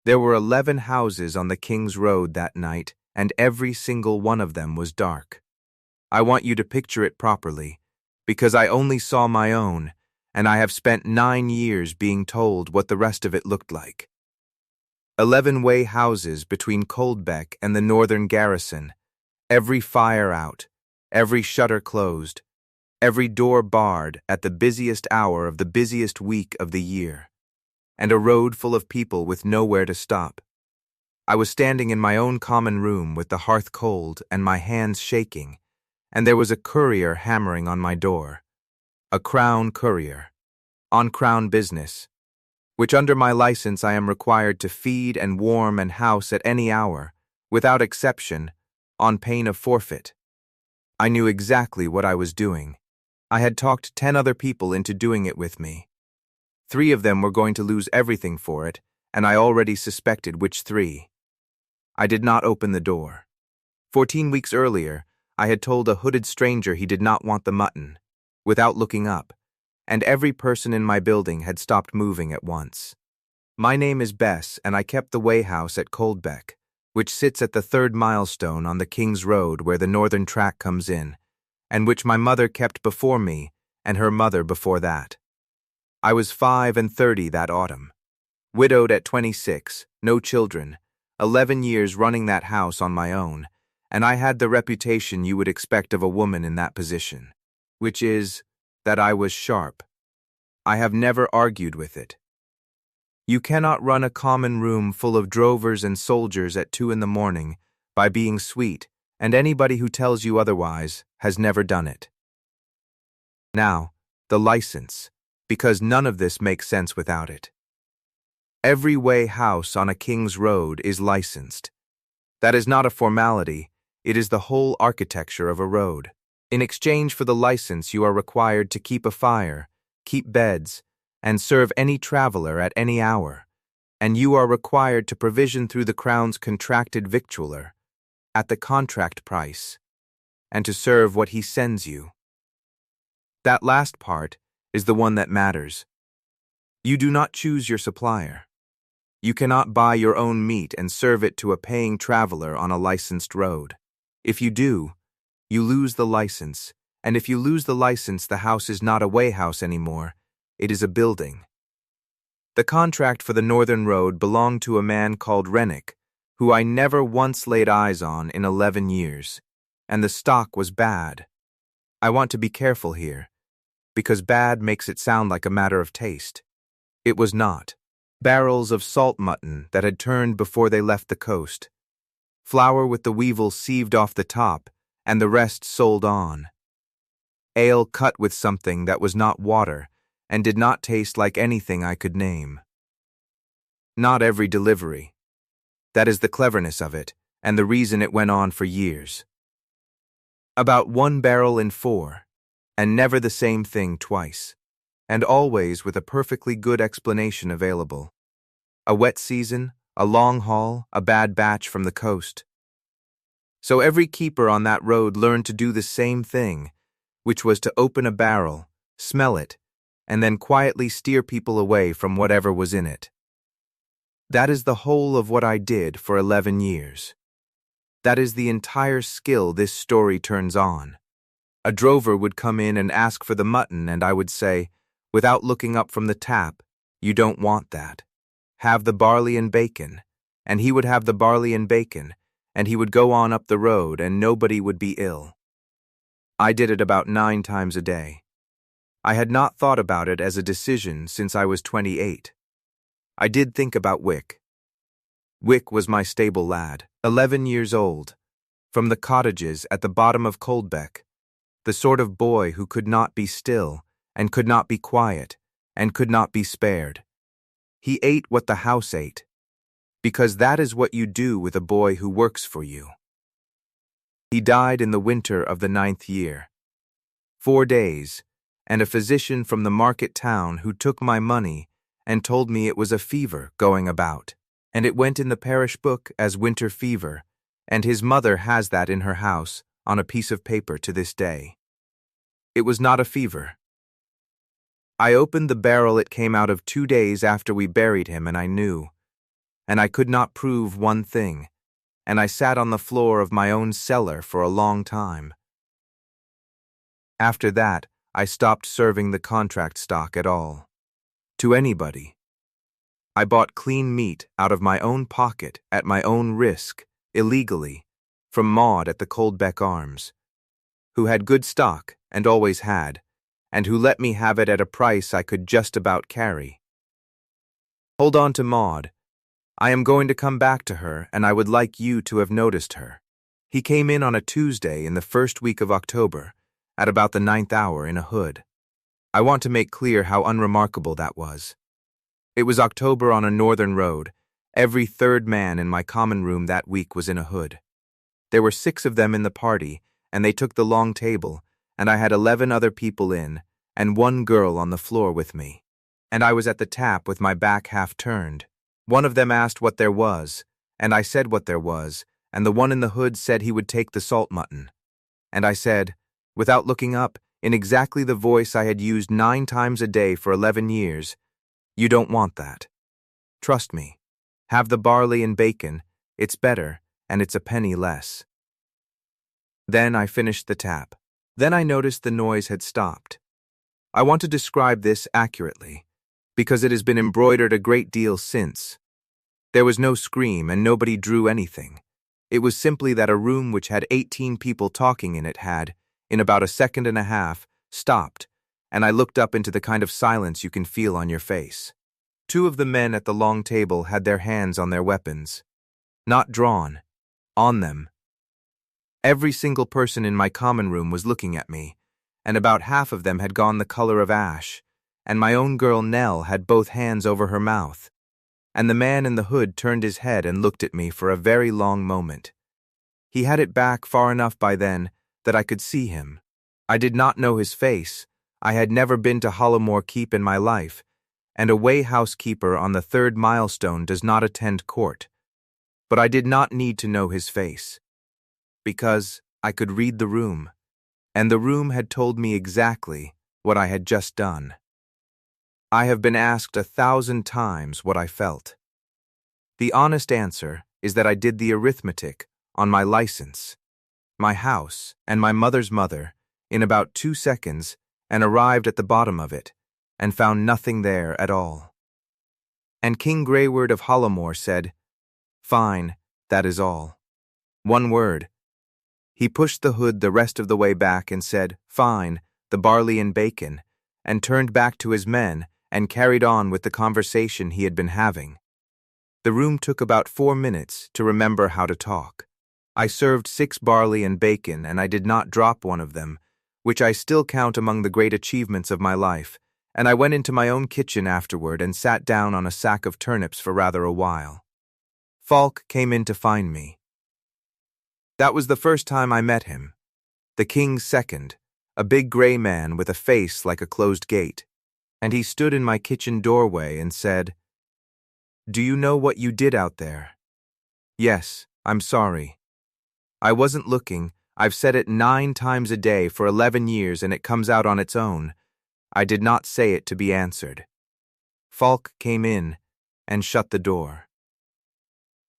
There were 11 houses on the King's Road that night, and every single one of them was dark. I want you to picture it properly, because I only saw my own, and I have spent 9 years being told what the rest of it looked like. 11-way houses between Coldbeck and the northern garrison, every fire out, every shutter closed, every door barred at the busiest hour of the busiest week of the year, and a road full of people with nowhere to stop. I was standing in my own common room with the hearth cold and my hands shaking, and there was a courier hammering on my door. A Crown courier, on Crown business, which under my license I am required to feed and warm and house at any hour, without exception, on pain of forfeit. I knew exactly what I was doing. I had talked 10 other people into doing it with me. 3 of them were going to lose everything for it, and I already suspected which 3. I did not open the door. 14 weeks earlier, I had told a hooded stranger he did not want the mutton, without looking up, and every person in my building had stopped moving at once. My name is Bess, and I kept the Way House at Coldbeck, which sits at the 3rd milestone on the King's Road where the northern track comes in, and which my mother kept before me and her mother before that. I was 35 that autumn, widowed at 26, no children, 11 years running that house on my own, and I had the reputation you would expect of a woman in that position, which is that I was sharp. I have never argued with it. You cannot run a common room full of drovers and soldiers at 2 in the morning by being sweet, and anybody who tells you otherwise has never done it. Now, the license, because none of this makes sense without it. Every way house on a King's Road is licensed. That is not a formality, it is the whole architecture of a road. In exchange for the license, you are required to keep a fire, keep beds, and serve any traveler at any hour, and you are required to provision through the Crown's contracted victualler, at the contract price, and to serve what he sends you. That last part is the one that matters. You do not choose your supplier. You cannot buy your own meat and serve it to a paying traveler on a licensed road. If you do, you lose the license, and if you lose the license, the house is not a way house anymore, it is a building. The contract for the northern road belonged to a man called Rennick, who I never once laid eyes on in 11 years, and the stock was bad. I want to be careful here, because bad makes it sound like a matter of taste. It was not. Barrels of salt mutton that had turned before they left the coast, flour with the weevil sieved off the top, and the rest sold on. Ale cut with something that was not water and did not taste like anything I could name. Not every delivery. That is the cleverness of it, and the reason it went on for years. About 1 barrel in 4, and never the same thing twice, and always with a perfectly good explanation available. A wet season, a long haul, a bad batch from the coast. So every keeper on that road learned to do the same thing, which was to open a barrel, smell it, and then quietly steer people away from whatever was in it. That is the whole of what I did for 11 years. That is the entire skill this story turns on. A drover would come in and ask for the mutton, and I would say, without looking up from the tap, "You don't want that. Have the barley and bacon." And he would have the barley and bacon, and he would go on up the road, and nobody would be ill. I did it about 9 times a day. I had not thought about it as a decision since I was 28. I did think about Wick. Wick was my stable lad, 11 years old, from the cottages at the bottom of Coldbeck, the sort of boy who could not be still, and could not be quiet, and could not be spared. He ate what the house ate, because that is what you do with a boy who works for you. He died in the winter of the 9th year. 4 days, and a physician from the market town who took my money and told me it was a fever going about, and it went in the parish book as winter fever, and his mother has that in her house on a piece of paper to this day. It was not a fever. I opened the barrel it came out of 2 days after we buried him, and I knew. and I could not prove one thing, and I sat on the floor of my own cellar for a long time. After that, I stopped serving the contract stock at all. To anybody. I bought clean meat out of my own pocket at my own risk, illegally, from Maud at the Coldbeck Arms, who had good stock and always had, and who let me have it at a price I could just about carry. Hold on to Maud. I am going to come back to her, and I would like you to have noticed her. He came in on a Tuesday in the first week of October, at about the 9th hour in a hood. I want to make clear how unremarkable that was. It was October on a northern road. Every third man in my common room that week was in a hood. There were 6 of them in the party, and they took the long table, and I had 11 other people in, and 1 girl on the floor with me. And I was at the tap with my back half turned. One of them asked what there was, and I said what there was, and the one in the hood said he would take the salt mutton. And I said, without looking up, in exactly the voice I had used 9 times a day for 11 years, "You don't want that. Trust me. Have the barley and bacon. It's better, and it's a penny less." Then I finished the tap. Then I noticed the noise had stopped. I want to describe this accurately, because it has been embroidered a great deal since. There was no scream, and nobody drew anything. It was simply that a room which had 18 people talking in it had, in about a second and a half, stopped, and I looked up into the kind of silence you can feel on your face. 2 of the men at the long table had their hands on their weapons. Not drawn. On them. Every single person in my common room was looking at me, and about half of them had gone the color of ash, and my own girl Nell had both hands over her mouth. And the man in the hood turned his head and looked at me for a very long moment. He had it back far enough by then that I could see him. I did not know his face. I had never been to Hollamore Keep in my life, and a way housekeeper on the 3rd milestone does not attend court. But I did not need to know his face, because I could read the room, and the room had told me exactly what I had just done. I have been asked 1,000 times what I felt. The honest answer is that I did the arithmetic on my license, my house, and my mother's mother in about 2 seconds and arrived at the bottom of it and found nothing there at all. And King Greyward of Hollamore said, "Fine, that is all." 1 word. He pushed the hood the rest of the way back and said, "Fine, the barley and bacon," and turned back to his men and carried on with the conversation he had been having. The room took about 4 minutes to remember how to talk. I served 6 barley and bacon, and I did not drop one of them, which I still count among the great achievements of my life, and I went into my own kitchen afterward and sat down on a sack of turnips for rather a while. Falk came in to find me. That was the first time I met him. The king's second, a big gray man with a face like a closed gate. And he stood in my kitchen doorway and said, "Do you know what you did out there?" "Yes, I'm sorry. I wasn't looking. I've said it 9 times a day for 11 years and it comes out on its own. I did not say it to be answered." Falk came in and shut the door.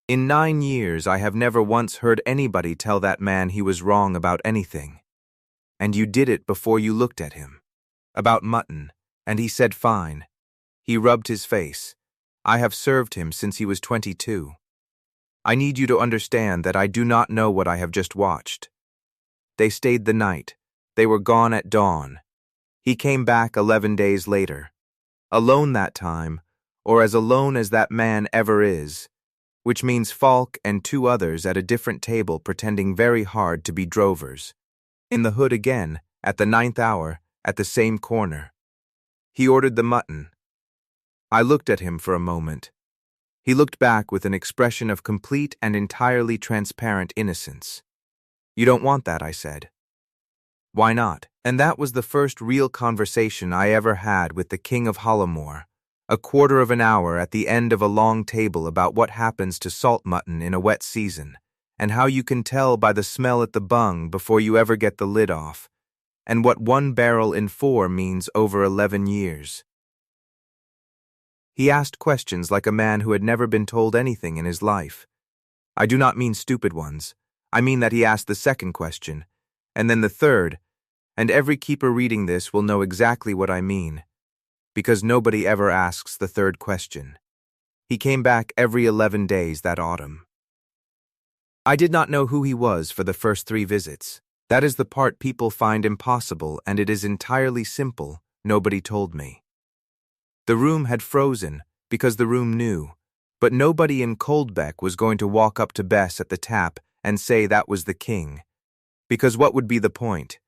In 9 years, I have never once heard anybody tell that man he was wrong about anything. And you did it before you looked at him. About mutton. And he said fine. He rubbed his face. I have served him since he was 22. I need you to understand that I do not know what I have just watched. They stayed the night. They were gone at dawn. He came back 11 days later. Alone that time, or as alone as that man ever is, which means Falk and 2 others at a different table pretending very hard to be drovers. In the hood again, at the 9th hour, at the same corner. He ordered the mutton. I looked at him for a moment. He looked back with an expression of complete and entirely transparent innocence. "You don't want that," I said. "Why not?" And that was the first real conversation I ever had with the King of Hollamore, a quarter of an hour at the end of a long table about what happens to salt mutton in a wet season, and how you can tell by the smell at the bung before you ever get the lid off, and what 1 barrel in 4 means over 11 years. He asked questions like a man who had never been told anything in his life. I do not mean stupid ones. I mean that he asked the second question, and then the third, and every keeper reading this will know exactly what I mean, because nobody ever asks the third question. He came back every 11 days that autumn. I did not know who he was for the first 3 visits. That is the part people find impossible, and it is entirely simple. Nobody told me. The room had frozen because the room knew, but nobody in Coldbeck was going to walk up to Bess at the tap and say that was the king. Because what would be the point?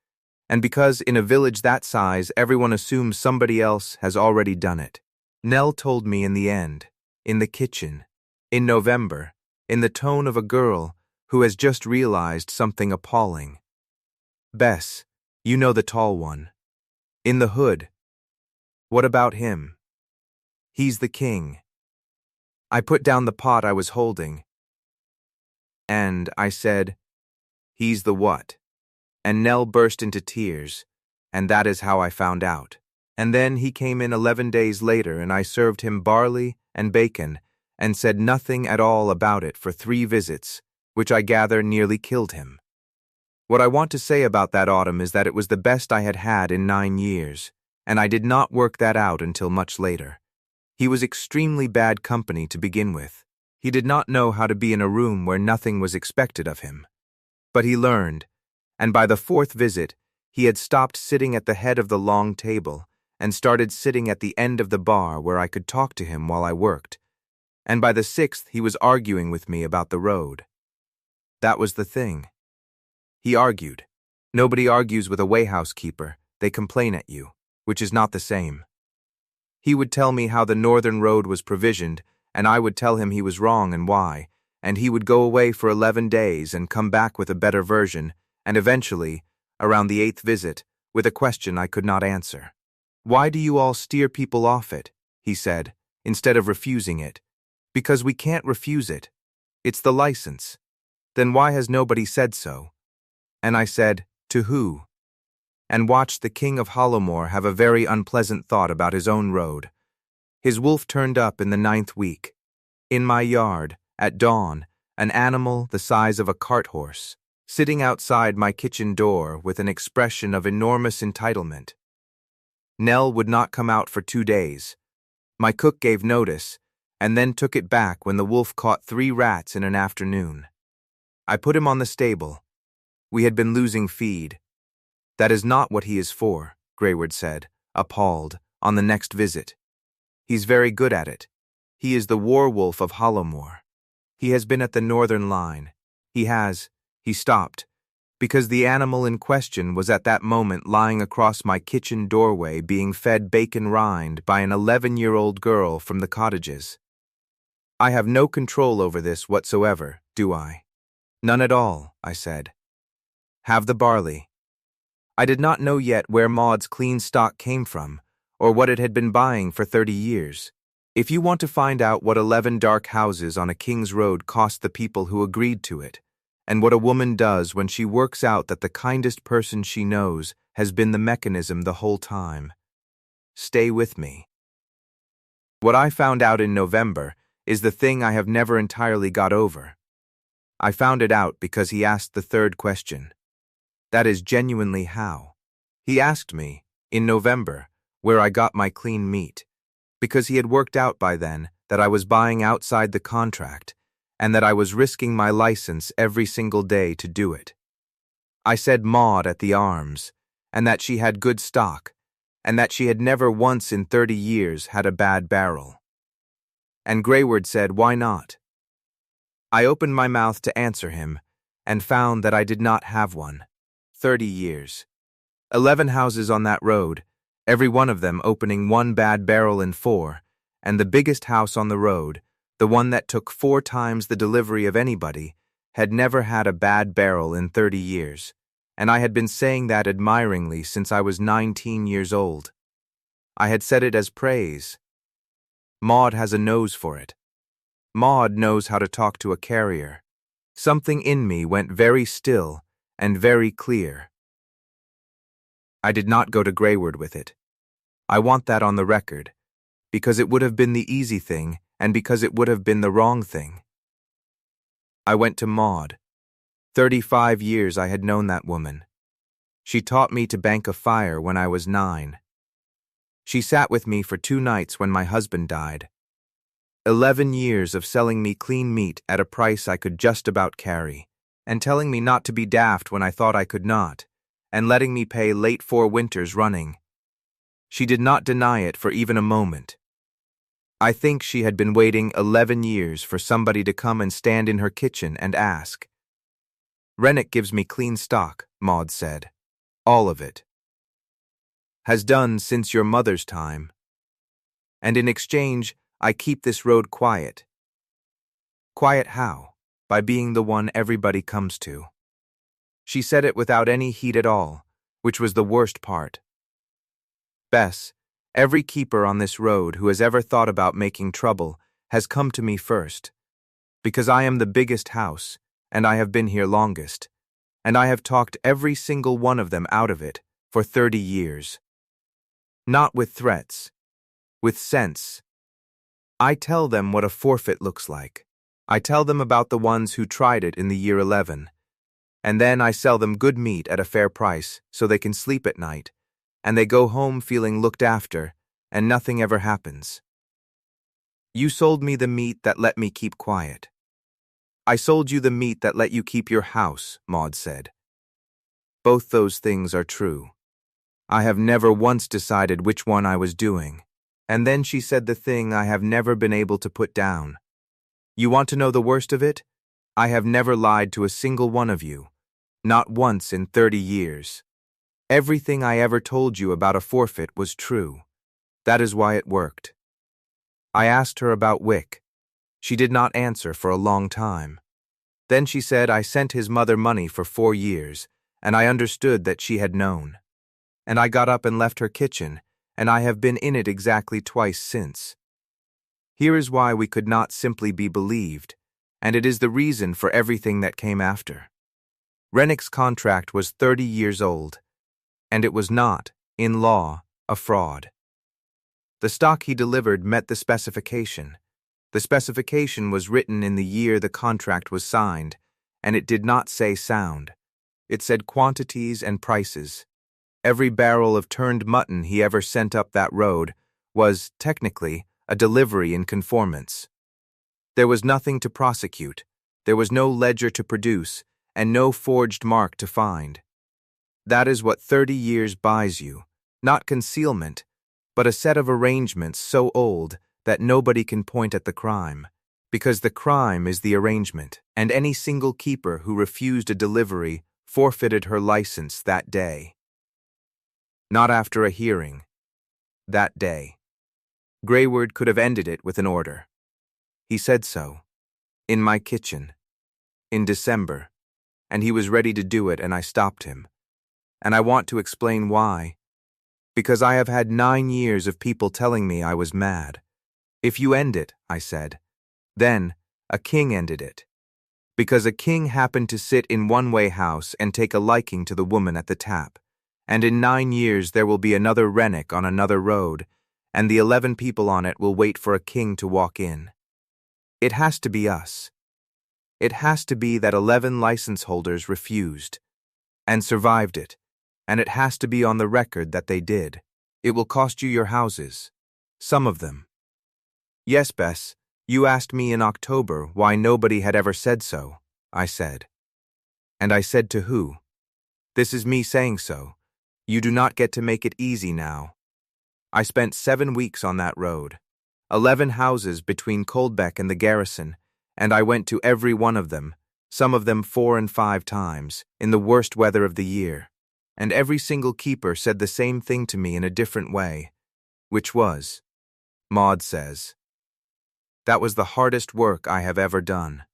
And because in a village that size everyone assumes somebody else has already done it. Nell told me in the end, in the kitchen, in November, in the tone of a girl who has just realized something appalling. Bess, you know the tall one. In the hood. What about him? He's the king. I put down the pot I was holding, and I said, he's the what? And Nell burst into tears, and that is how I found out. And then he came in 11 days later, and I served him barley and bacon, and said nothing at all about it for 3 visits, which I gather nearly killed him. What I want to say about that autumn is that it was the best I had had in 9 years, and I did not work that out until much later. He was extremely bad company to begin with. He did not know how to be in a room where nothing was expected of him. But he learned, and by the 4th visit, he had stopped sitting at the head of the long table and started sitting at the end of the bar where I could talk to him while I worked. And by the 6th, he was arguing with me about the road. That was the thing. He argued. Nobody argues with a wayhouse keeper. They complain at you, which is not the same. He would tell me how the northern road was provisioned, and I would tell him he was wrong and why, and he would go away for 11 days and come back with a better version, and eventually, around the 8th visit, with a question I could not answer. Why do you all steer people off it? He said, instead of refusing it. Because we can't refuse it. It's the license. Then why has nobody said so? And I said, to who? And watched the king of Hollowmore have a very unpleasant thought about his own road. His wolf turned up in the 9th week. In my yard, at dawn, an animal the size of a cart horse, sitting outside my kitchen door with an expression of enormous entitlement. Nell would not come out for 2 days. My cook gave notice, and then took it back when the wolf caught 3 rats in an afternoon. I put him on the stable. We had been losing feed. That is not what he is for, Grayward said, appalled, on the next visit. He's very good at it. He is the war wolf of Hollowmore. He has been at the northern line. He stopped, because the animal in question was at that moment lying across my kitchen doorway being fed bacon rind by an 11-year-old girl from the cottages. I have no control over this whatsoever, do I? None at all, I said. Have the barley. I did not know yet where Maud's clean stock came from, or what it had been buying for 30 years. If you want to find out what 11 dark houses on a king's road cost the people who agreed to it, and what a woman does when she works out that the kindest person she knows has been the mechanism the whole time, stay with me. What I found out in November is the thing I have never entirely got over. I found it out because he asked the 3rd question. That is genuinely how. He asked me, in November, where I got my clean meat, because he had worked out by then that I was buying outside the contract, and that I was risking my license every single day to do it. I said Maud at the Arms, and that she had good stock, and that she had never once in 30 years had a bad barrel. And Grayward said, why not? I opened my mouth to answer him, and found that I did not have one. 30 years. 11 houses on that road, every one of them opening 1 bad barrel in 4, and the biggest house on the road, the one that took 4 times the delivery of anybody, had never had a bad barrel in 30 years, and I had been saying that admiringly since I was 19 years old. I had said it as praise. Maud has a nose for it. Maud knows how to talk to a carrier. Something in me went very still and very clear. I did not go to Grayward with it. I want that on the record, because it would have been the easy thing and because it would have been the wrong thing. I went to Maud. 35 years I had known that woman. She taught me to bank a fire when I was 9. She sat with me for 2 nights when my husband died. 11 years of selling me clean meat at a price I could just about carry, and telling me not to be daft when I thought I could not, and letting me pay late 4 winters running. She did not deny it for even a moment. I think she had been waiting 11 years for somebody to come and stand in her kitchen and ask. "Rennick gives me clean stock," Maud said. "All of it. Has done since your mother's time. And in exchange, I keep this road quiet." Quiet how? By being the one everybody comes to. She said it without any heat at all, which was the worst part. Bess, every keeper on this road who has ever thought about making trouble has come to me first, because I am the biggest house, and I have been here longest, and I have talked every single one of them out of it for 30 years. Not with threats, with sense. I tell them what a forfeit looks like. I tell them about the ones who tried it in the year 11, and then I sell them good meat at a fair price so they can sleep at night, and they go home feeling looked after, and nothing ever happens. You sold me the meat that let me keep quiet. I sold you the meat that let you keep your house, Maud said. Both those things are true. I have never once decided which one I was doing, and then she said the thing I have never been able to put down. You want to know the worst of it? I have never lied to a single one of you, not once in 30 years. Everything I ever told you about a forfeit was true. That is why it worked. I asked her about Wick. She did not answer for a long time. Then she said I sent his mother money for 4 years, and I understood that she had known. And I got up and left her kitchen, and I have been in it exactly twice since. Here is why we could not simply be believed, and it is the reason for everything that came after. Rennick's contract was 30 years old, and it was not, in law, a fraud. The stock he delivered met the specification. The specification was written in the year the contract was signed, and it did not say sound. It said quantities and prices. Every barrel of turned mutton he ever sent up that road was, technically, a delivery in conformance. There was nothing to prosecute, there was no ledger to produce, and no forged mark to find. That is what 30 years buys you, not concealment, but a set of arrangements so old that nobody can point at the crime, because the crime is the arrangement, and any single keeper who refused a delivery forfeited her license that day. Not after a hearing. That day. Grayward could have ended it with an order. He said so. In my kitchen. In December. And he was ready to do it, and I stopped him. And I want to explain why. Because I have had 9 years of people telling me I was mad. If you end it, I said. Then, a king ended it. Because a king happened to sit in one-way house and take a liking to the woman at the tap. And in 9 years there will be another Rennick on another road, and the 11 people on it will wait for a king to walk in. It has to be us. It has to be that 11 license holders refused, and survived it, and it has to be on the record that they did. It will cost you your houses. Some of them. Yes, Bess, you asked me in October why nobody had ever said so, I said. And I said to who? This is me saying so. You do not get to make it easy now. I spent 7 weeks on that road, 11 houses between Coldbeck and the garrison, and I went to every one of them, some of them 4 and 5 times, in the worst weather of the year, and every single keeper said the same thing to me in a different way, which was, Maud says, that was the hardest work I have ever done.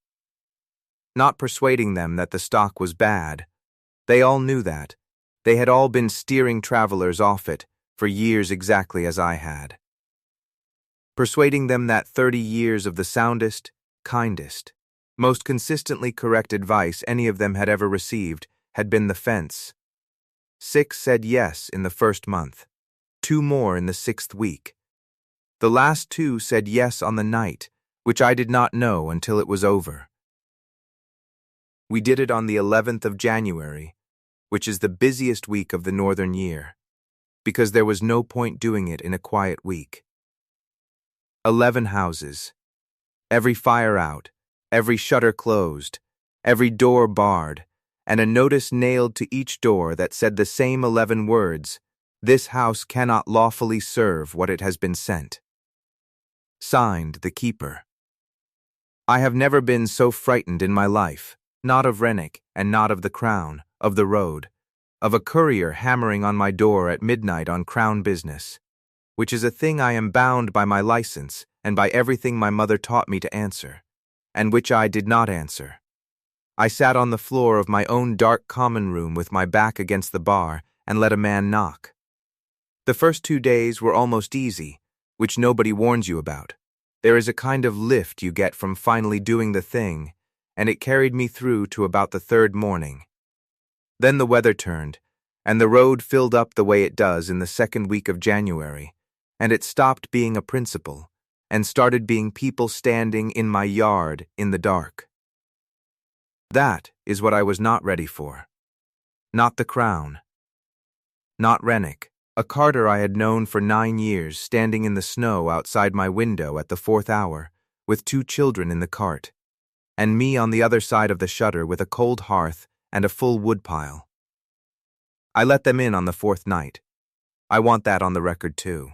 Not persuading them that the stock was bad. They all knew that. They had all been steering travelers off it for years exactly as I had. Persuading them that 30 years of the soundest, kindest, most consistently correct advice any of them had ever received had been the fence. 6 said yes in the first month, 2 more in the 6th week. The last two said yes on the night, which I did not know until it was over. We did it on the 11th of January, which is the busiest week of the northern year, because there was no point doing it in a quiet week. 11 houses. Every fire out, every shutter closed, every door barred, and a notice nailed to each door that said the same 11 words: "This house cannot lawfully serve what it has been sent." Signed, the keeper. I have never been so frightened in my life, not of Rennick and not of the Crown, of the road, of a courier hammering on my door at midnight on Crown business, which is a thing I am bound by my license and by everything my mother taught me to answer, and which I did not answer. I sat on the floor of my own dark common room with my back against the bar and let a man knock. The first 2 days were almost easy, which nobody warns you about. There is a kind of lift you get from finally doing the thing, and it carried me through to about the 3rd morning. Then the weather turned, and the road filled up the way it does in the 2nd week of January, and it stopped being a principle, and started being people standing in my yard in the dark. That is what I was not ready for. Not the Crown. Not Rennick, a carter I had known for 9 years, standing in the snow outside my window at the 4th hour, with 2 children in the cart, and me on the other side of the shutter with a cold hearth and a full woodpile. I let them in on the 4th night. I want that on the record too.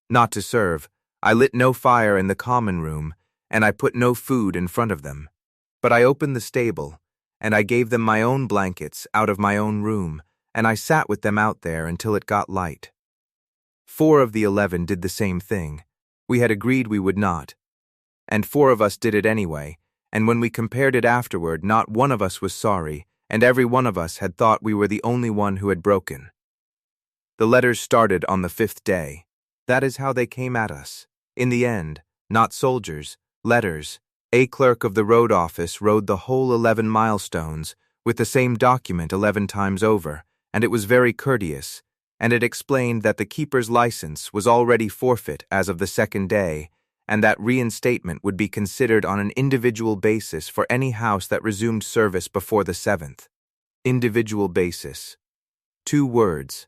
Not to serve, I lit no fire in the common room, and I put no food in front of them. But I opened the stable, and I gave them my own blankets out of my own room, and I sat with them out there until it got light. 4 of the 11 did the same thing. We had agreed we would not. And 4 of us did it anyway, and when we compared it afterward, not one of us was sorry, and every one of us had thought we were the only one who had broken. The letters started on the 5th day. That is how they came at us. In the end, not soldiers, letters. A clerk of the road office rode the whole 11 milestones with the same document 11 times over, and it was very courteous, and it explained that the keeper's license was already forfeit as of the 2nd day, and that reinstatement would be considered on an individual basis for any house that resumed service before the 7th. Individual basis. 2 words.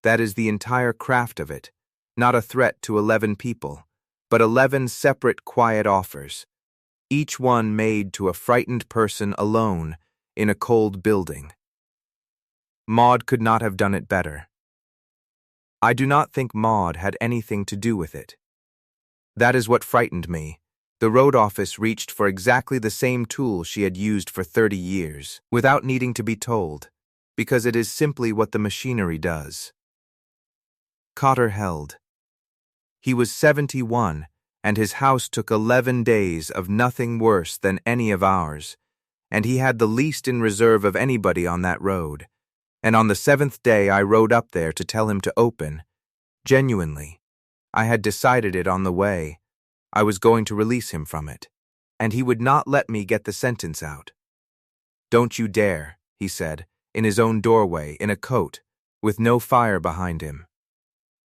That is the entire craft of it, not a threat to 11 people, but 11 separate quiet offers, each one made to a frightened person alone in a cold building. Maud could not have done it better. I do not think Maud had anything to do with it. That is what frightened me. The road office reached for exactly the same tool she had used for 30 years, without needing to be told, because it is simply what the machinery does. Cotter held. He was 71, and his house took 11 days of nothing worse than any of ours, and he had the least in reserve of anybody on that road, and on the 7th day I rode up there to tell him to open. Genuinely. I had decided it on the way. I was going to release him from it, and he would not let me get the sentence out. "Don't you dare," he said, in his own doorway, in a coat, with no fire behind him.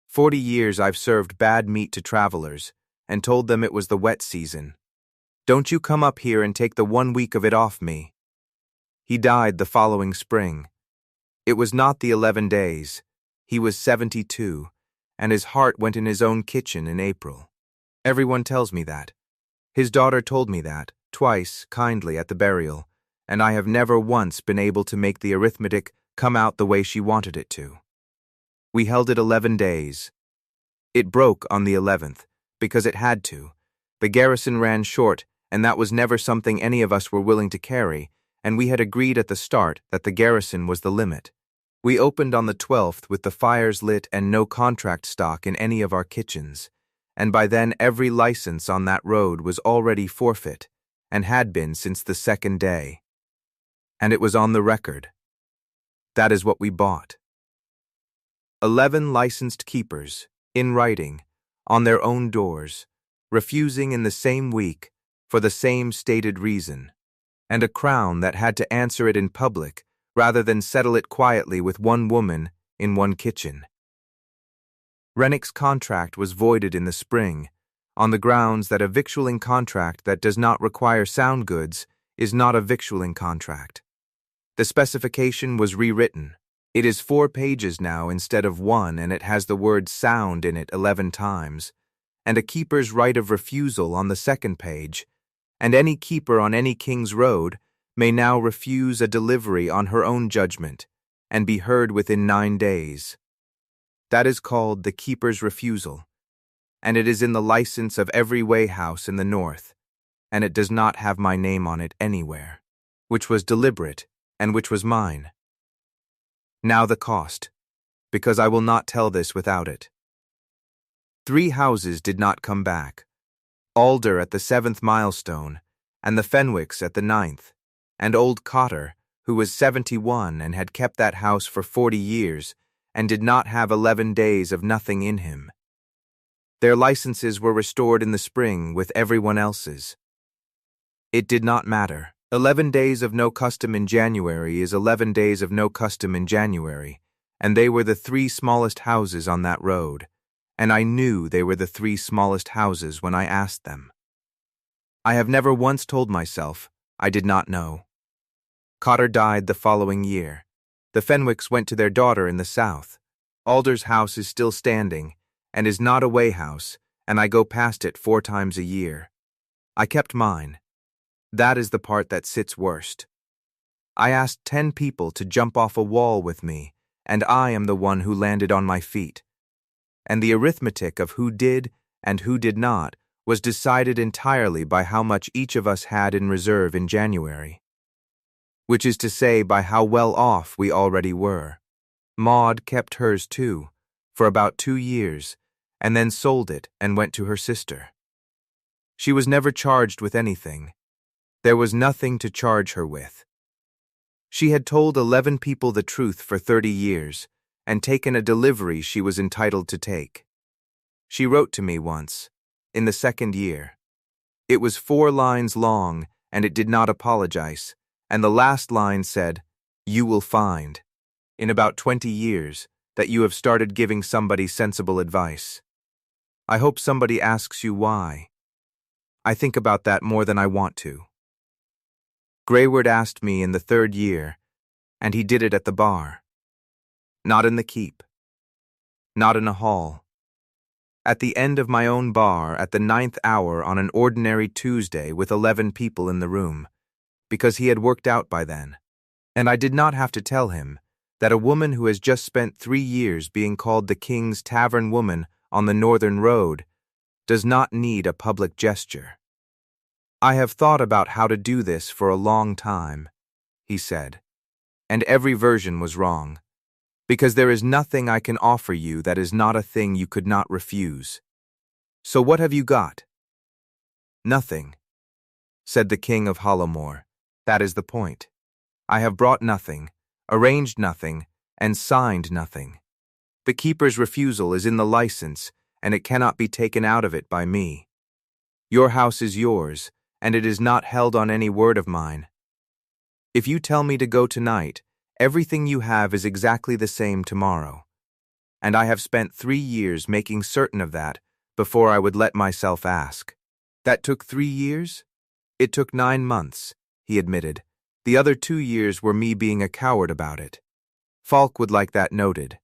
40 years I've served bad meat to travelers, and told them it was the wet season. Don't you come up here and take the 1 week of it off me. He died the following spring. It was not the 11 days. He was 72, and his heart went in his own kitchen in April. Everyone tells me that. His daughter told me that, twice, kindly, at the burial, and I have never once been able to make the arithmetic come out the way she wanted it to. We held it 11 days. It broke on the 11th, because it had to. The garrison ran short, and that was never something any of us were willing to carry, and we had agreed at the start that the garrison was the limit. We opened on the 12th with the fires lit and no contract stock in any of our kitchens, and by then every license on that road was already forfeit, and had been since the 2nd day. And it was on the record. That is what we bought. 11 licensed keepers, in writing, on their own doors, refusing in the same week, for the same stated reason, and a Crown that had to answer it in public rather than settle it quietly with one woman in one kitchen. Rennick's contract was voided in the spring, on the grounds that a victualling contract that does not require sound goods is not a victualling contract. The specification was rewritten. It is 4 pages now instead of 1, and it has the word sound in it 11 times, and a keeper's right of refusal on the 2nd page, and any keeper on any King's Road may now refuse a delivery on her own judgment and be heard within 9 days. That is called the keeper's refusal, and it is in the license of every weighhouse in the north, and it does not have my name on it anywhere, which was deliberate and which was mine. Now the cost, because I will not tell this without it. 3 houses did not come back, Alder at the 7th milestone, and the Fenwicks at the 9th, and old Cotter, who was 71 and had kept that house for 40 years, and did not have 11 days of nothing in him. Their licenses were restored in the spring with everyone else's. It did not matter. 11 days of no custom in January is 11 days of no custom in January, and they were the 3 smallest houses on that road, and I knew they were the 3 smallest houses when I asked them. I have never once told myself I did not know. Cotter died the following year. The Fenwicks went to their daughter in the south. Alder's house is still standing, and is not a weighhouse, and I go past it 4 times a year. I kept mine. That is the part that sits worst. I asked 10 people to jump off a wall with me, and I am the one who landed on my feet. And the arithmetic of who did and who did not was decided entirely by how much each of us had in reserve in January, which is to say by how well off we already were. Maud kept hers too, for about 2 years, and then sold it and went to her sister. She was never charged with anything. There was nothing to charge her with. She had told 11 people the truth for 30 years, and taken a delivery she was entitled to take. She wrote to me once, in the 2nd year. It was 4 lines long, and it did not apologize, and the last line said, "You will find, in about 20 years, that you have started giving somebody sensible advice. I hope somebody asks you why. I think about that more than I want to." Grayward asked me in the 3rd year, and he did it at the bar. Not in the keep. Not in a hall. At the end of my own bar at the 9th hour on an ordinary Tuesday with 11 people in the room, because he had worked out by then, and I did not have to tell him that a woman who has just spent 3 years being called the King's Tavern Woman on the Northern Road does not need a public gesture. "I have thought about how to do this for a long time," he said, "and every version was wrong, because there is nothing I can offer you that is not a thing you could not refuse. So what have you got?" "Nothing," said the King of Hollowmore. "That is the point. I have brought nothing, arranged nothing, and signed nothing. The keeper's refusal is in the license, and it cannot be taken out of it by me. Your house is yours, and it is not held on any word of mine. If you tell me to go tonight, everything you have is exactly the same tomorrow. And I have spent 3 years making certain of that before I would let myself ask." "That took 3 years?" "It took 9 months," he admitted. "The other 2 years were me being a coward about it. Falk would like that noted.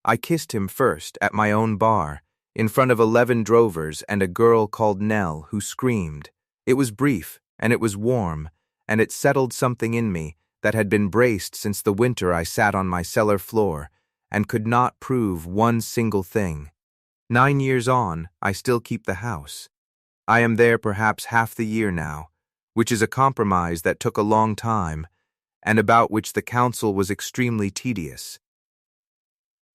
I kissed him first at my own bar, in front of 11 drovers and a girl called Nell who screamed. It was brief, and it was warm, and it settled something in me that had been braced since the winter I sat on my cellar floor and could not prove one single thing. 9 years on, I still keep the house. I am there perhaps half the year now, which is a compromise that took a long time, and about which the council was extremely tedious.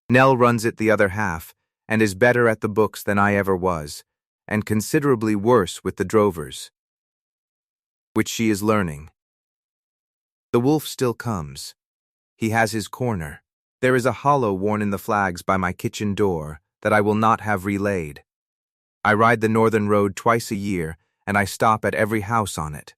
Nell runs it the other half, and is better at the books than I ever was, and considerably worse with the drovers, which she is learning. The wolf still comes. He has his corner. There is a hollow worn in the flags by my kitchen door that I will not have relaid. I ride the northern road twice a year, and I stop at every house on it.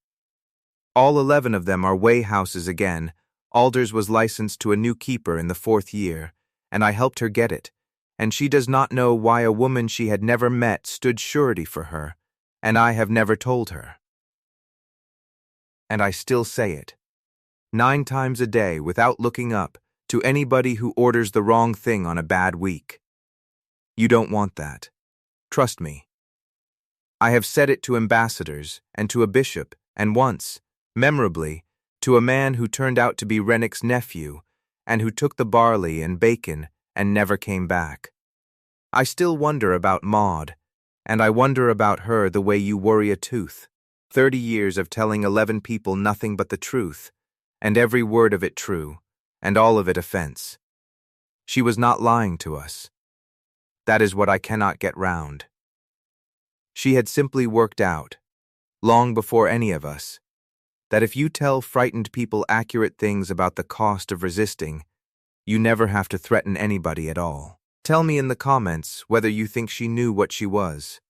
All 11 of them are way houses again. Alder's was licensed to a new keeper in the 4th year, and I helped her get it, and she does not know why a woman she had never met stood surety for her, and I have never told her. And I still say it, 9 times a day without looking up, to anybody who orders the wrong thing on a bad week. You don't want that. Trust me. I have said it to ambassadors and to a bishop, and once, memorably, to a man who turned out to be Rennick's nephew and who took the barley and bacon and never came back. I still wonder about Maud, and I wonder about her the way you worry a tooth. 30 years of telling 11 people nothing but the truth, and every word of it true, and all of it offense. She was not lying to us. That is what I cannot get round. She had simply worked out, long before any of us, that if you tell frightened people accurate things about the cost of resisting, you never have to threaten anybody at all. Tell me in the comments whether you think she knew what she was.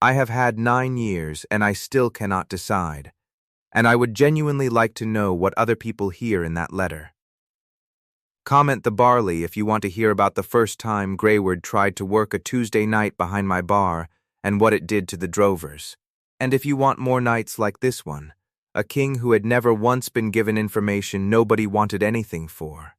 I have had 9 years and I still cannot decide, and I would genuinely like to know what other people hear in that letter. Comment the barley if you want to hear about the first time Grayward tried to work a Tuesday night behind my bar and what it did to the drovers. And if you want more nights like this one, a king who had never once been given information nobody wanted anything for.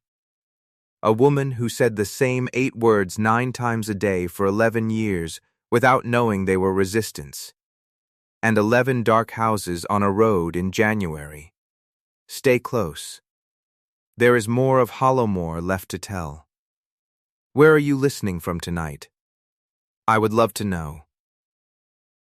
A woman who said the same 8 words 9 times a day for 11 years without knowing they were resistance. And 11 dark houses on a road in January. Stay close. There is more of Hollowmore left to tell. Where are you listening from tonight? I would love to know.